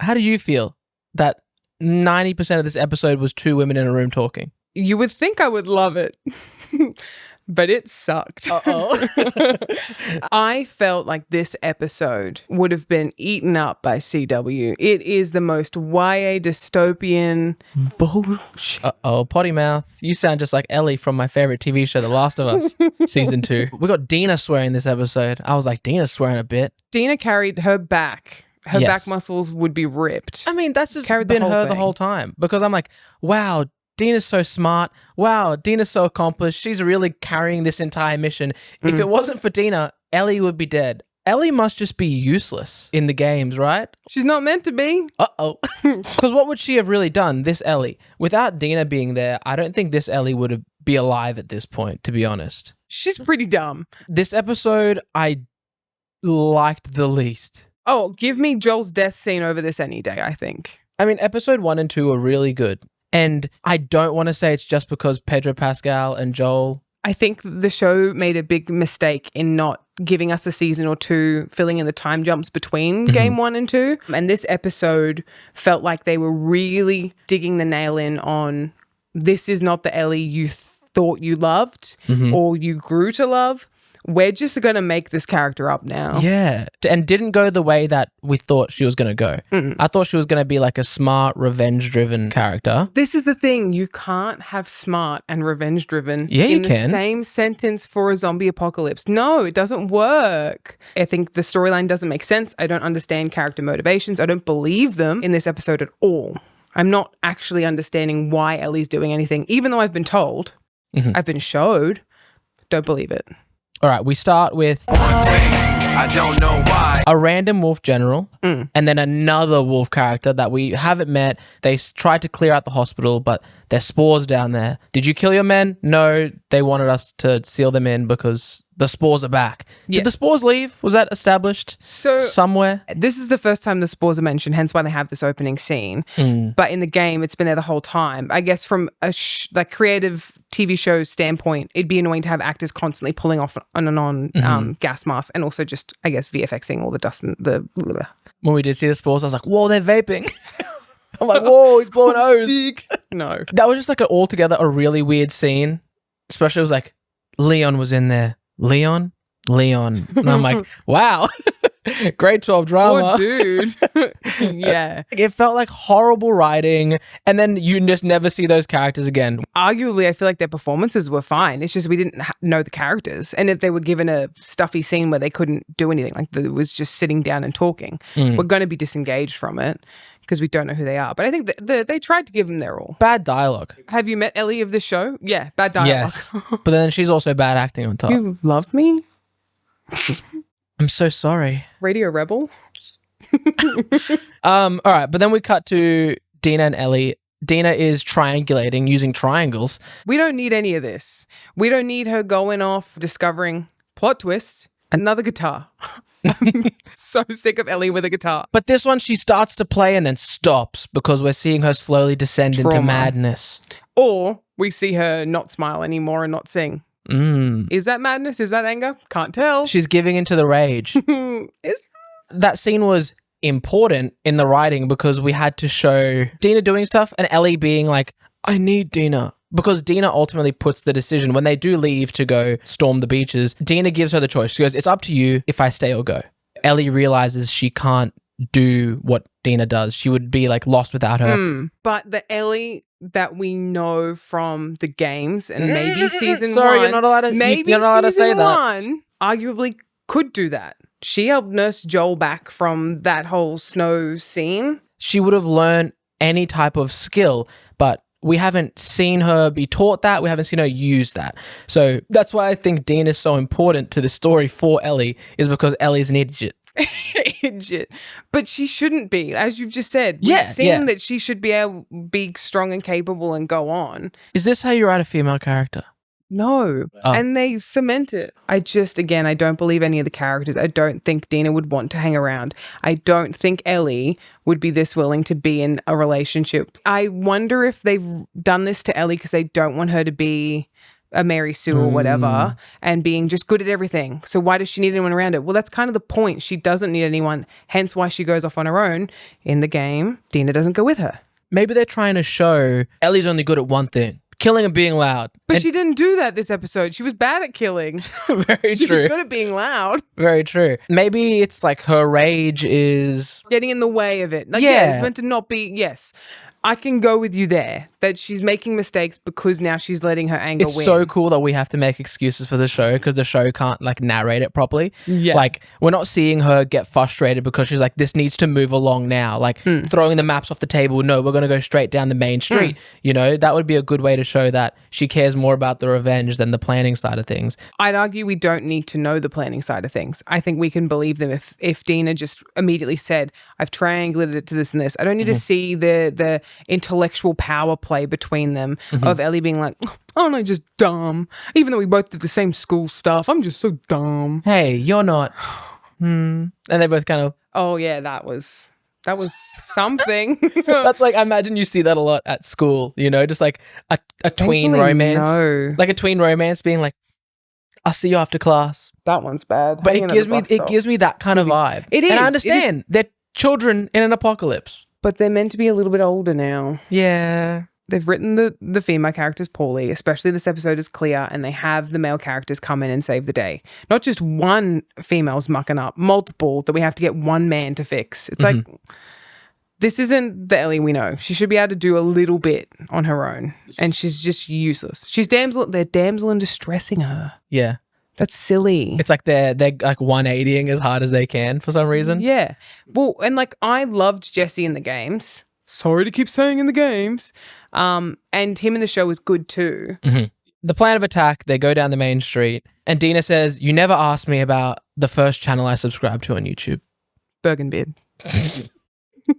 how do you feel that 90% of this episode was two women in a room talking? You would think I would love it, but it sucked. Uh-oh. I felt like this episode would have been eaten up by CW. It is the most YA dystopian bullshit. Uh-oh, potty mouth. You sound just like Ellie from my favorite TV show, The Last of Us, season 2. We got Dina swearing this episode. I was like, Dina's swearing a bit. Dina carried her back. Her Yes. back muscles would be ripped. I mean, that's just Carried the been whole her the thing. whole time. Because I'm like, wow, Dina's so smart. Wow, Dina's so accomplished. She's really carrying this entire mission. If it wasn't for Dina, Ellie would be dead. Ellie must just be useless in the games, right? She's not meant to be. Uh-oh. Because what would she have really done, this Ellie? Without Dina being there, I don't think this Ellie would be alive at this point, to be honest. She's pretty dumb. This episode, I liked the least. Oh, give me Joel's death scene over this any day, I think. I mean, episode 1 and 2 are really good. And I don't want to say it's just because Pedro Pascal and Joel. I think the show made a big mistake in not giving us a season or two, filling in the time jumps between game 1 and 2. And this episode felt like they were really digging the nail in on this is not the Ellie you thought you loved or you grew to love. We're just going to make this character up now. Yeah. And didn't go the way that we thought she was going to go. I thought she was going to be like a smart, revenge-driven character. This is the thing. You can't have smart and revenge-driven Yeah, you in the can. same sentence for a zombie apocalypse. No, it doesn't work. I think the storyline doesn't make sense. I don't understand character motivations. I don't believe them in this episode at all. I'm not actually understanding why Ellie's doing anything, even though I've been told. I've been showed. Don't believe it. All right, we start with I don't know why. a random wolf general and then another wolf character that we haven't met. They tried to clear out the hospital, but there's spores down there. Did you kill your men? No, they wanted us to seal them in because the spores are back. Did Yes. the spores leave? Was that established So somewhere? this is the first time the spores are mentioned, hence why they have this opening scene. But in the game, it's been there the whole time. I guess from a like creative TV show standpoint, it'd be annoying to have actors constantly pulling off on and on gas masks, and also just, I guess, VFXing all the dust and the. When we did see the spores, I was like, whoa, they're vaping. I'm like, whoa, he's blowing O's. No. That was just like altogether a really weird scene. Especially it was like, Leon was in there. Leon. And I'm like, wow, grade 12 drama. Oh, dude. Yeah. It felt like horrible writing, and then you just never see those characters again. Arguably, I feel like their performances were fine. It's just we didn't know the characters. And if they were given a stuffy scene where they couldn't do anything, like it was just sitting down and talking, we're going to be disengaged from it because we don't know who they are. But I think they tried to give them their all. Bad dialogue. Have you met Ellie of this show? Yeah, bad dialogue. Yes. But then she's also bad acting on top. You love me? I'm so sorry. Radio Rebel? All right, but then we cut to Dina and Ellie. Dina is triangulating using triangles. We don't need any of this. We don't need her going off, discovering, plot twist, another guitar. I'm so sick of Ellie with a guitar. But this one, she starts to play and then stops because we're seeing her slowly descend into Trauma. madness. Or we see her not smile anymore and not sing. Is that madness? Is that anger? Can't tell. She's giving into the rage. That scene was important in the writing because we had to show Dina doing stuff and Ellie being like, I need Dina. Because Dina ultimately puts the decision when they do leave to go storm the beaches. Dina gives her the choice. She goes, it's up to you if I stay or go. Ellie realizes she can't do what Dina does. She would be like lost without her. But the Ellie that we know from the games and maybe season Sorry, one, you're not allowed to. maybe You're not allowed to say season that. one arguably could do that. She helped nurse Joel back from that whole snow scene. She would have learned any type of skill, but we haven't seen her be taught that. We haven't seen her use that. So that's why I think Dean is so important to the story for Ellie, is because Ellie's an idiot. Idiot. But she shouldn't be, as you've just said. Yeah, We've seen yeah. that she should be strong and capable and go on. Is this how you write a female character? No. Oh. And they cement it. I don't believe any of the characters. I don't think Dina would want to hang around. I don't think Ellie would be this willing to be in a relationship. I wonder if they've done this to Ellie because they don't want her to be a Mary Sue or whatever and being just good at everything. So why does she need anyone around her? Well, that's kind of the point. She doesn't need anyone, hence why she goes off on her own. In the game, Dina doesn't go with her. Maybe they're trying to show Ellie's only good at one thing, killing and being loud. But she didn't do that this episode. She was bad at killing. Very She true. was good at being loud. Very true. Maybe it's like her rage is... Getting in the way of it. Like, Yeah. it's meant to not be, yes. I can go with you there, that she's making mistakes because now she's letting her anger It's win. so cool that we have to make excuses for the show because the show can't like narrate it properly. Yeah. Like we're not seeing her get frustrated because she's like, this needs to move along now. Like throwing the maps off the table. No, we're going to go straight down the main street. You know, that would be a good way to show that she cares more about the revenge than the planning side of things. I'd argue we don't need to know the planning side of things. I think we can believe them if Dina just immediately said, I've triangulated it to this and this. I don't need to see the intellectual power play between them of Ellie being like, aren't I just dumb? Even though we both did the same school stuff, I'm just so dumb. Hey, you're not. And they both kind of... Oh yeah, that was something. That's like, I imagine you see that a lot at school, you know, just like a tween Thankfully, romance. no. Like a tween romance being like, I'll see you after class. That one's bad. But Hanging it at gives the me bus stop. that kind of vibe. It And I is. understand. They're children in an apocalypse. But they're meant to be a little bit older now. Yeah. They've written the female characters poorly, especially this episode is clear, and they have the male characters come in and save the day. Not just one female's mucking up, multiple that we have to get one man to fix. It's like, this isn't the Ellie we know. She should be able to do a little bit on her own, and she's just useless. They're damsel in distressing her. Yeah. That's silly. It's like they're like 180ing as hard as they can for some reason. Yeah. Well, and like I loved Jesse in the games. Sorry to keep saying in the games. And him in the show was good too. The plan of attack, they go down the main street, and Dina says, you never asked me about the first channel I subscribed to on YouTube. Bergenbeard.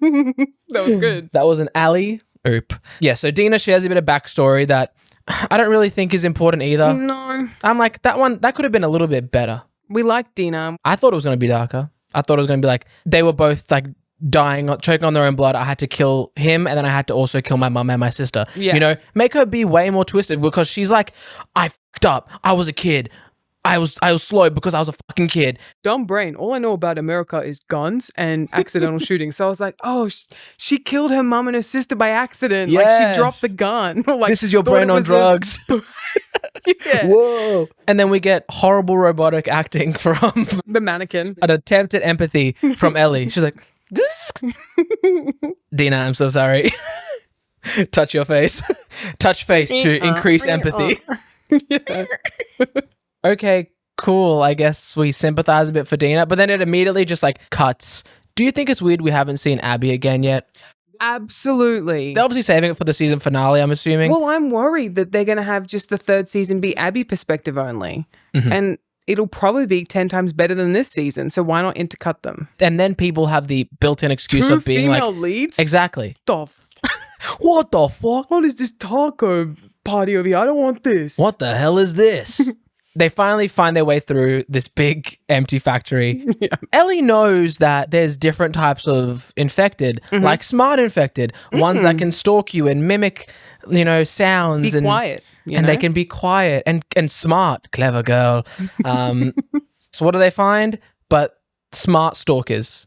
That was good. That was an alley oop. Yeah, so Dina shares a bit of backstory that I don't really think is important either. No. I'm like, that could have been a little bit better. We like Dina. I thought it was going to be darker. I thought it was going to be like, they were both like dying, choking on their own blood. I had to kill him, and then I had to also kill my mum and my sister. Yeah. You know, make her be way more twisted because she's like, I fucked up. I was a kid. I was slow because I was a fucking kid. Dumb brain. All I know about America is guns and accidental shooting. So I was like, oh, she killed her mum and her sister by accident. Like Yes. she dropped the gun. Like, This is your thought brain it on was drugs. Yeah. Whoa. And then we get horrible robotic acting from The mannequin. an attempt at empathy from Ellie. She's like, Dina, I'm so sorry. Touch your face. Touch face to increase empathy. Yeah. Okay, cool. I guess we sympathize a bit for Dina, but then it immediately just like cuts. Do you think it's weird we haven't seen Abby again yet? Absolutely. They're obviously saving it for the season finale, I'm assuming. Well, I'm worried that they're going to have just the third season be Abby perspective only. And it'll probably be 10 times better than this season. So why not intercut them? And then people have the built-in excuse Two of being female like, leads? exactly. What the fuck? What is this taco party over here? I don't want this. What the hell is this? They finally find their way through this big empty factory. Yeah. Ellie knows that there's different types of infected, like smart infected, ones that can stalk you and mimic, you know, sounds. Be quiet. And they can be quiet and smart. Clever girl. So what do they find? But smart stalkers.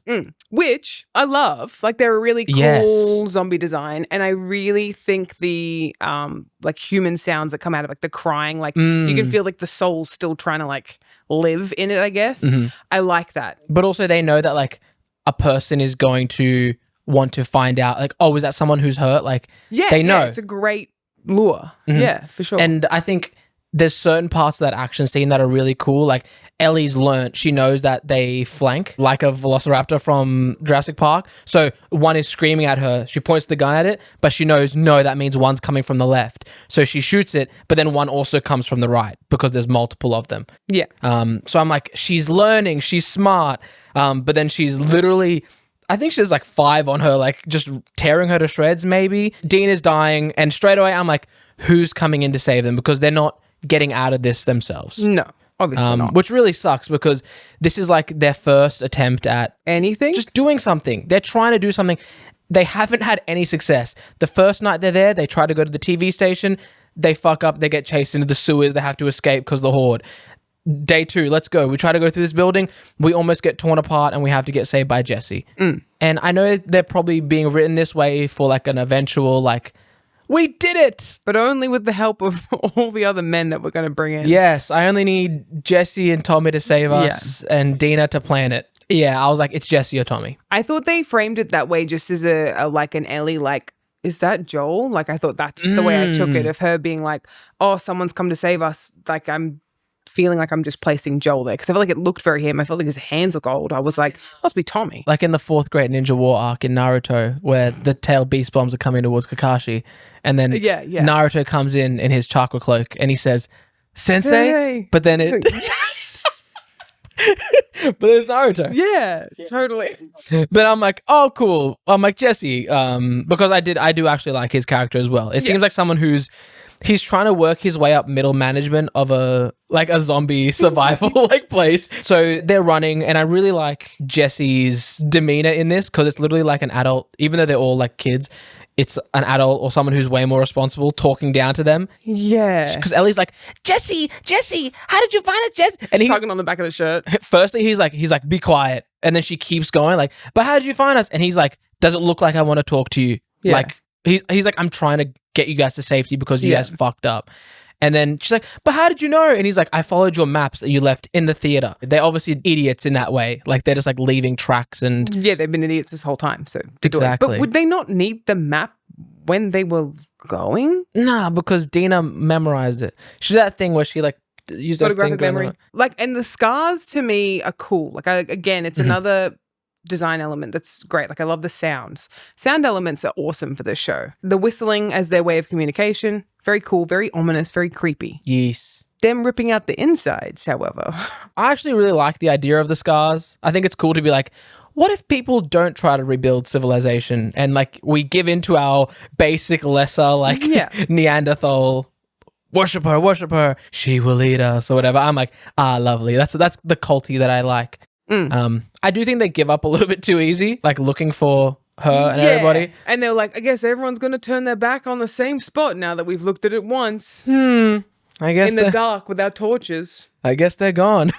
Which I love. Like they're a really cool Yes. zombie design. And I really think the like human sounds that come out of like the crying, like you can feel like the soul's still trying to like live in it, I guess. I like that. But also they know that like a person is going to want to find out like, oh, is that someone who's hurt? Like Yeah. they know. It's a great lure. Yeah, for sure. And I think there's certain parts of that action scene that are really cool. Like Ellie's learnt, she knows that they flank like a velociraptor from Jurassic Park. So one is screaming at her. She points the gun at it, but she knows, no, that means one's coming from the left. So she shoots it, but then one also comes from the right because there's multiple of them. yeah. So I'm like, she's learning, she's smart. But then she's literally, I think she's like 5 on her, like just tearing her to shreds maybe. Dean is dying. And straight away I'm like, who's coming in to save them? Because they're not getting out of this themselves. No, obviously not. Which really sucks because this is like their first attempt at Anything? just doing something. They're trying to do something. They haven't had any success. The first night they're there, they try to go to the TV station. They fuck up. They get chased into the sewers. They have to escape because the horde. Day 2, let's go. We try to go through this building. We almost get torn apart and we have to get saved by Jesse. And I know they're probably being written this way for like an eventual like, we did it! But only with the help of all the other men that we're going to bring in. Yes, I only need Jesse and Tommy to save us and Dina to plan it. Yeah, I was like, it's Jesse or Tommy. I thought they framed it that way just as a like an Ellie, like, is that Joel? Like, I thought that's the way I took it, of her being like, oh, someone's come to save us. Like, I'm feeling like I'm just placing Joel there because I felt like it looked very him. I felt like his hands look old. I was like, must be Tommy. Like in the 4th Great Ninja War arc in Naruto, where the tail beast bombs are coming towards Kakashi, and then Naruto comes in his chakra cloak and he says, Sensei, but then it... But then it's Naruto. Yeah, totally. But I'm like, oh, cool. I'm like, Jesse, because I do actually like his character as well. It seems like someone he's trying to work his way up middle management of a zombie survival like place. So they're running, and I really like Jesse's demeanor in this because it's literally like an adult, even though they're all like kids. It's an adult or someone who's way more responsible talking down to them. Yeah. Because Ellie's like, Jesse, how did you find us, Jess? And he's tugging on the back of the shirt. Firstly, he's like, be quiet. And then she keeps going like, but how did you find us? And he's like, does it look like I want to talk to you? Yeah. Like, he's like, I'm trying to get you guys to safety because you guys fucked up. And then she's like, but how did you know? And he's like, I followed your maps that you left in the theater. They're obviously idiots in that way. Like, they're just like leaving tracks and... Yeah, they've been idiots this whole time. So exactly. But would they not need the map when they were going? Nah, because Dina memorized it. She did that thing where she like used her photographic finger memory. Like, and the scars to me are cool. Like, again, it's another design element that's great. Like, I love the sounds. Sound elements are awesome for this show. The whistling as their way of communication, very cool, very ominous, very creepy. Yes. Them ripping out the insides, however. I actually really like the idea of the scars. I think it's cool to be like, what if people don't try to rebuild civilization and like we give into our basic lesser like Neanderthal, worship her, she will eat us or whatever. I'm like, lovely. That's the culty that I like. I do think they give up a little bit too easy, like looking for her and everybody. And they're like, I guess everyone's going to turn their back on the same spot now that we've looked at it once. I guess in the dark without torches. I guess they're gone.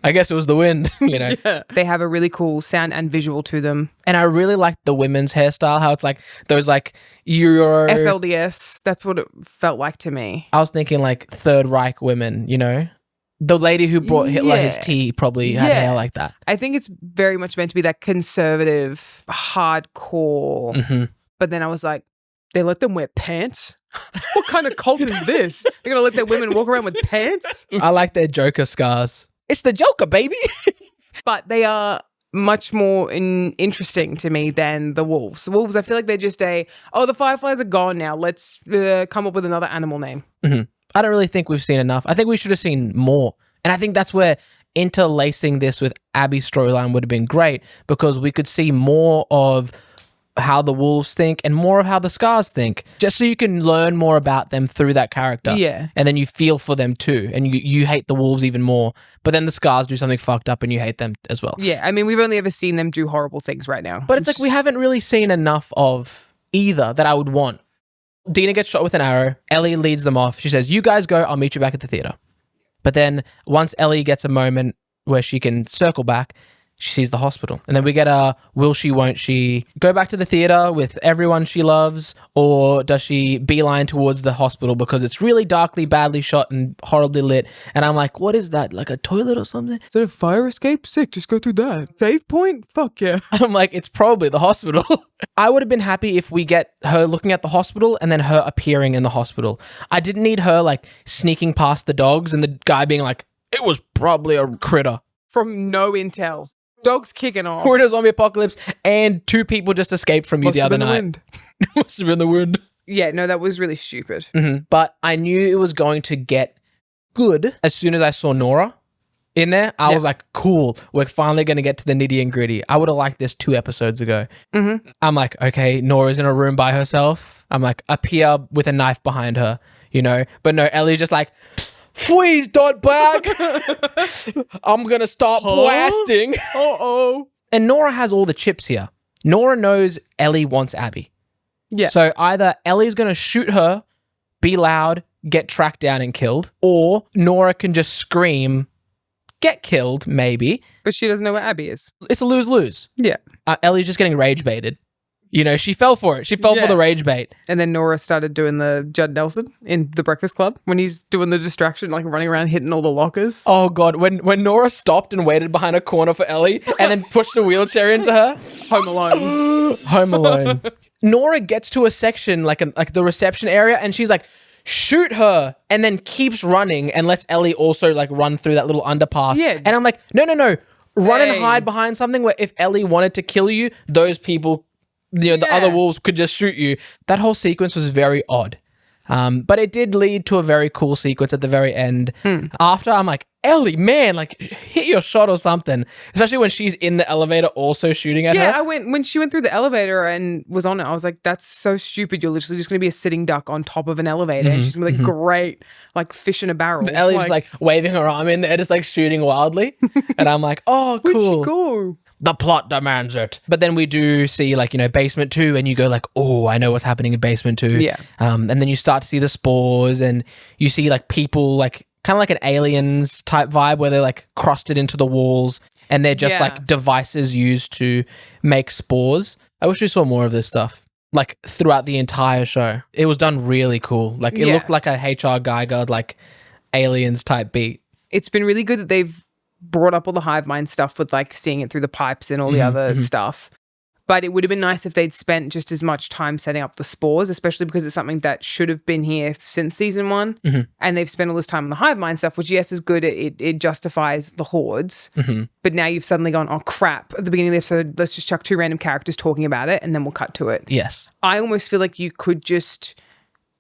I guess it was the wind, you know. They have a really cool sound and visual to them. And I really like the women's hairstyle, how it's like those like Euro... FLDS, that's what it felt like to me. I was thinking like Third Reich women, you know? The lady who brought Hitler his tea probably had hair like that. I think it's very much meant to be that conservative, hardcore. But then I was like, they let them wear pants? What kind of cult is this? They're going to let their women walk around with pants? I like their Joker scars. It's the Joker, baby. But they are much more interesting to me than the wolves. The wolves, I feel like they're just the fireflies are gone now. Let's come up with another animal name. I don't really think we've seen enough. I think we should have seen more. And I think that's where interlacing this with Abby's storyline would have been great, because we could see more of how the wolves think and more of how the scars think, just so you can learn more about them through that character. Yeah. And then you feel for them too, and you hate the wolves even more, but then the scars do something fucked up and you hate them as well. Yeah, I mean, we've only ever seen them do horrible things right now. But it's like we haven't really seen enough of either that I would want. Dina gets shot with an arrow. Ellie leads them off. She says, you guys go, I'll meet you back at the theater. But then once Ellie gets a moment where she can circle back, she sees the hospital. And then we get a will she, won't she go back to the theater with everyone she loves, or does she beeline towards the hospital because it's really darkly, badly shot and horribly lit? And I'm like, what is that? Like a toilet or something? Is that a fire escape? Sick, just go through that. Save point? Fuck yeah. I'm like, it's probably the hospital. I would have been happy if we get her looking at the hospital and then her appearing in the hospital. I didn't need her like sneaking past the dogs and the guy being like, it was probably a critter. From no intel. Dogs kicking off. We're in a zombie apocalypse and 2 people just escaped from you the other night. Must have been the wind. Yeah, no, that was really stupid. But I knew it was going to get good as soon as I saw Nora in there. I was like, cool, we're finally going to get to the nitty and gritty. I would have liked this 2 episodes ago. I'm like, okay, Nora's in a room by herself. I'm like, appear with a knife behind her, you know? But no, Ellie's just like, please don't bag. I'm going to start blasting. And Nora has all the chips here. Nora knows Ellie wants Abby. Yeah. So either Ellie's going to shoot her, be loud, get tracked down and killed, or Nora can just scream, get killed, maybe. But she doesn't know where Abby is. It's a lose-lose. Yeah. Ellie's just getting rage baited. You know, she fell for it. She fell for the rage bait. And then Nora started doing the Judd Nelson in The Breakfast Club when he's doing the distraction, like running around hitting all the lockers. Oh, God. When Nora stopped and waited behind a corner for Ellie and then pushed the wheelchair into her. Home Alone. Home Alone. Nora gets to a section, like the reception area, and she's like, shoot her, and then keeps running and lets Ellie also like run through that little underpass. Yeah. And I'm like, no. Run and hide behind something where if Ellie wanted to kill you, those people... the other wolves could just shoot you. That whole sequence was very odd. But it did lead to a very cool sequence at the very end. After, I'm like, Ellie, man, like, hit your shot or something. Especially when she's in the elevator also shooting at her. Yeah, when she went through the elevator and was on it, I was like, that's so stupid. You're literally just going to be a sitting duck on top of an elevator. And she's going to be like, great, like fish in a barrel. But Ellie's just like waving her arm in there, just like shooting wildly. And I'm like, oh, cool. Where'd she go? The plot demands it. But then we do see like, basement 2 and you go like, oh, I know what's happening in basement 2. Yeah. And then you start to see the spores and you see like people like kind of like an aliens type vibe where they're like crusted into the walls and they're just like devices used to make spores. I wish we saw more of this stuff like throughout the entire show. It was done really cool. Like it looked like a HR Geiger like aliens type beat. It's been really good that they've brought up all the hive mind stuff with like seeing it through the pipes and all the other stuff. But it would have been nice if they'd spent just as much time setting up the spores, especially because it's something that should have been here since season 1. And they've spent all this time on the hive mind stuff, which yes is good. It justifies the hordes. But now you've suddenly gone, oh crap, at the beginning of the episode, let's just chuck 2 random characters talking about it and then we'll cut to it. Yes. I almost feel like you could just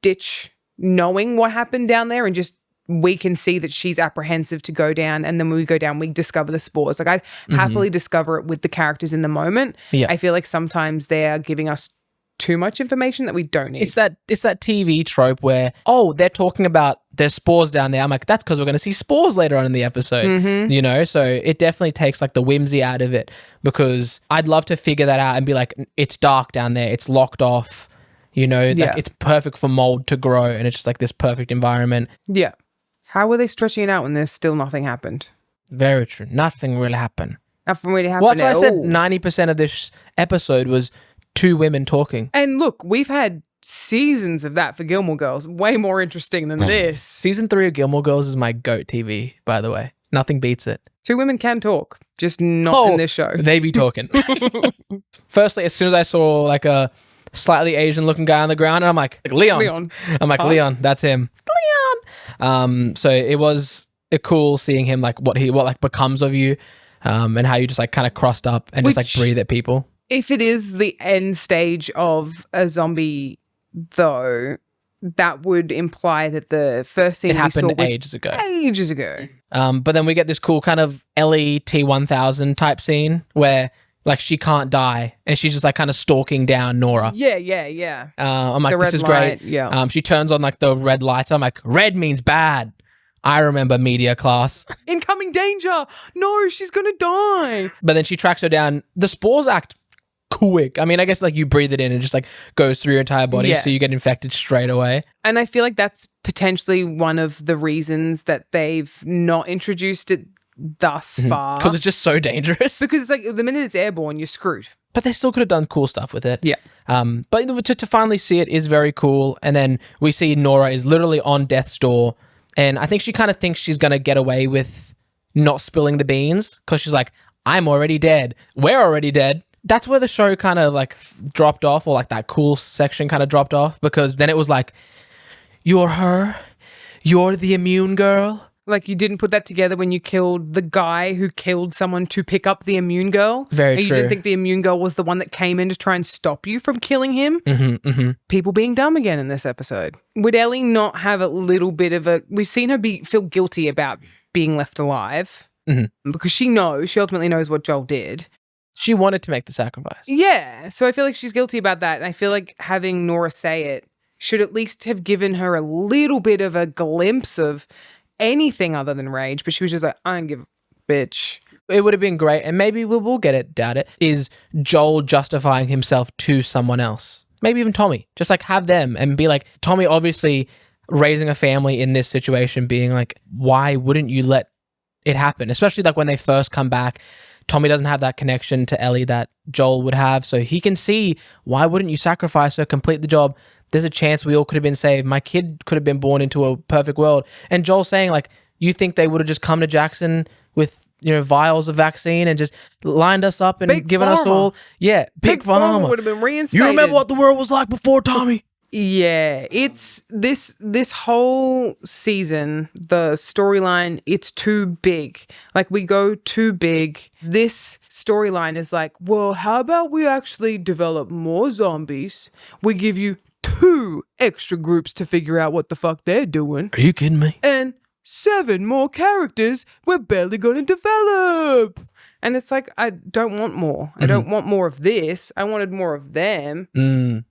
ditch knowing what happened down there and just we can see that she's apprehensive to go down, and then when we go down, we discover the spores. Like I'd happily discover it with the characters in the moment. Yeah. I feel like sometimes they're giving us too much information that we don't need. It's that TV trope where, oh, they're talking about there's spores down there. I'm like, that's because we're going to see spores later on in the episode, So it definitely takes like the whimsy out of it because I'd love to figure that out and be like, it's dark down there. It's locked off, like it's perfect for mold to grow and it's just like this perfect environment. Yeah. How were they stretching it out when there's still nothing happened? Very true. Nothing really happened. Nothing really happened. Well, that's why I said 90% of this episode was 2 women talking. And look, we've had seasons of that for Gilmore Girls. Way more interesting than this. Season 3 of Gilmore Girls is my GOAT TV, by the way. Nothing beats it. 2 women can talk, just not in this show. They be talking. Firstly, as soon as I saw like a slightly Asian looking guy on the ground, and I'm like Leon. I'm like, Leon, that's him. So it was cool seeing him like what like becomes of you, and how you just like kind of crossed up and just like breathe at people. If it is the end stage of a zombie, though, that would imply that the first scene it happened we saw was ages ago. Ages ago. But then we get this cool kind of Ellie T-1000 type scene where like she can't die and she's just like kind of stalking down Nora. Yeah. I'm like, this is light, great. Yeah. She turns on like the red light. I'm like, red means bad. I remember media class. Incoming danger. No, she's going to die. But then she tracks her down. The spores act quick. I mean, I guess like you breathe it in and just like goes through your entire body. So you get infected straight away. And I feel like that's potentially one of the reasons that they've not introduced it thus far, because it's just so dangerous. Because it's like the minute it's airborne, you're screwed. But they still could have done cool stuff with it. Yeah. But to finally see it is very cool. And then we see Nora is literally on death's door, and I think she kind of thinks she's gonna get away with not spilling the beans because she's like, I'm already dead. We're already dead. That's where the show kind of like dropped off, or like that cool section kind of dropped off, because then it was like, you're her, you're the immune girl. Like you didn't put that together when you killed the guy who killed someone to pick up the immune girl. Very and true. You didn't think the immune girl was the one that came in to try and stop you from killing him. People being dumb again in this episode. Would Ellie not have a little bit of a... We've seen her feel guilty about being left alive because she ultimately knows what Joel did. She wanted to make the sacrifice. Yeah. So I feel like she's guilty about that. And I feel like having Nora say it should at least have given her a little bit of a glimpse of anything other than rage, but she was just like, I don't give a bitch. It would have been great, and maybe we'll get it, doubt it, is Joel justifying himself to someone else. Maybe even Tommy. Just like have them and be like, Tommy obviously raising a family in this situation, being like, why wouldn't you let it happen? Especially like when they first come back, Tommy doesn't have that connection to Ellie that Joel would have. So he can see, why wouldn't you sacrifice her, complete the job? There's a chance we all could have been saved. My kid could have been born into a perfect world. And Joel saying like, you think they would have just come to Jackson with, you know, vials of vaccine and just lined us up and given us all. Yeah. Big Pharma would have been reinstated. You remember what the world was like before, Tommy? Yeah, it's this whole season, the storyline, it's too big. Like, we go too big. This storyline is like, well, how about we actually develop more zombies? We give you 2 extra groups to figure out what the fuck they're doing. Are you kidding me? And 7 more characters we're barely going to develop. And it's like, I don't want more. I don't want more of this. I wanted more of them.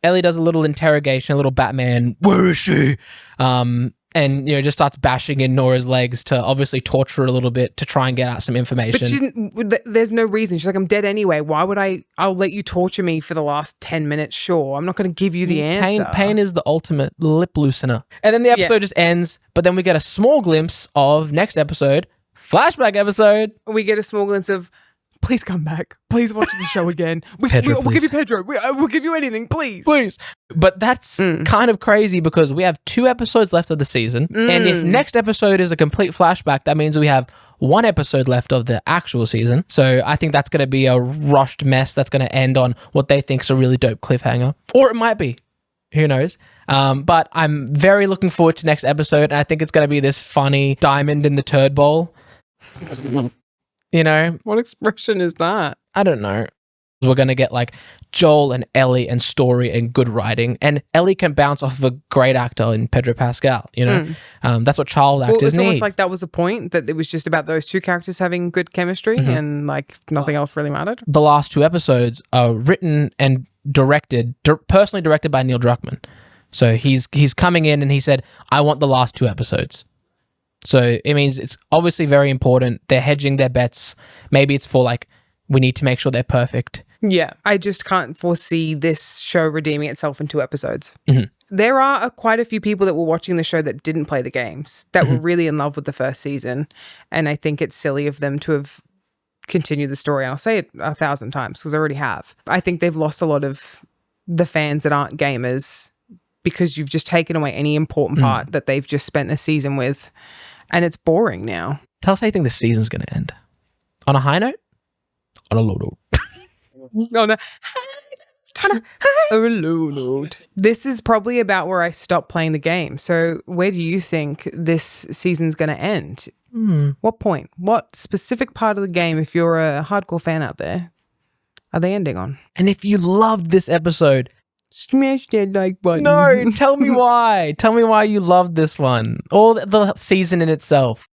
Ellie does a little interrogation, a little Batman, where is she? And, you know, just starts bashing in Nora's legs to obviously torture her a little bit to try and get out some information. But there's no reason. She's like, I'm dead anyway. Why would I'll let you torture me for the last 10 minutes. Sure. I'm not going to give you the answer. Pain is the ultimate lip loosener. And then the episode just ends, but then we get a small glimpse of next episode, flashback episode. We get a small glimpse of, please come back. Please watch the show again. We'll give you Pedro. We'll give you anything, please. Please. But that's kind of crazy because we have 2 episodes left of the season. And if next episode is a complete flashback, that means we have 1 episode left of the actual season. So I think that's going to be a rushed mess that's going to end on what they think is a really dope cliffhanger. Or it might be. Who knows? But I'm very looking forward to next episode. And I think it's going to be this funny diamond in the turd bowl. You know? What expression is that? I don't know. We're going to get like Joel and Ellie and story and good writing. And Ellie can bounce off of a great actor in Pedro Pascal, you know? That's what child actors need. It's almost like that was the point, that it was just about those 2 characters having good chemistry and like nothing else really mattered. The last 2 episodes are written and directed, personally directed by Neil Druckmann. So he's coming in and he said, I want the last 2 episodes. So it means it's obviously very important. They're hedging their bets. Maybe it's for like, we need to make sure they're perfect. Yeah, I just can't foresee this show redeeming itself in 2 episodes. There are quite a few people that were watching the show that didn't play the games, that were really in love with the first season. And I think it's silly of them to have continued the story. And I'll say it 1,000 times because I already have. I think they've lost a lot of the fans that aren't gamers because you've just taken away any important part that they've just spent a season with. And it's boring now. Tell us how you think the season's going to end. On a high note? On a low note? On a low note. This is probably about where I stopped playing the game. So where do you think this season's going to end? What point? What specific part of the game, if you're a hardcore fan out there, are they ending on? And if you loved this episode, smash that like button. No, tell me why. Tell me why you loved this one. Or the season in itself.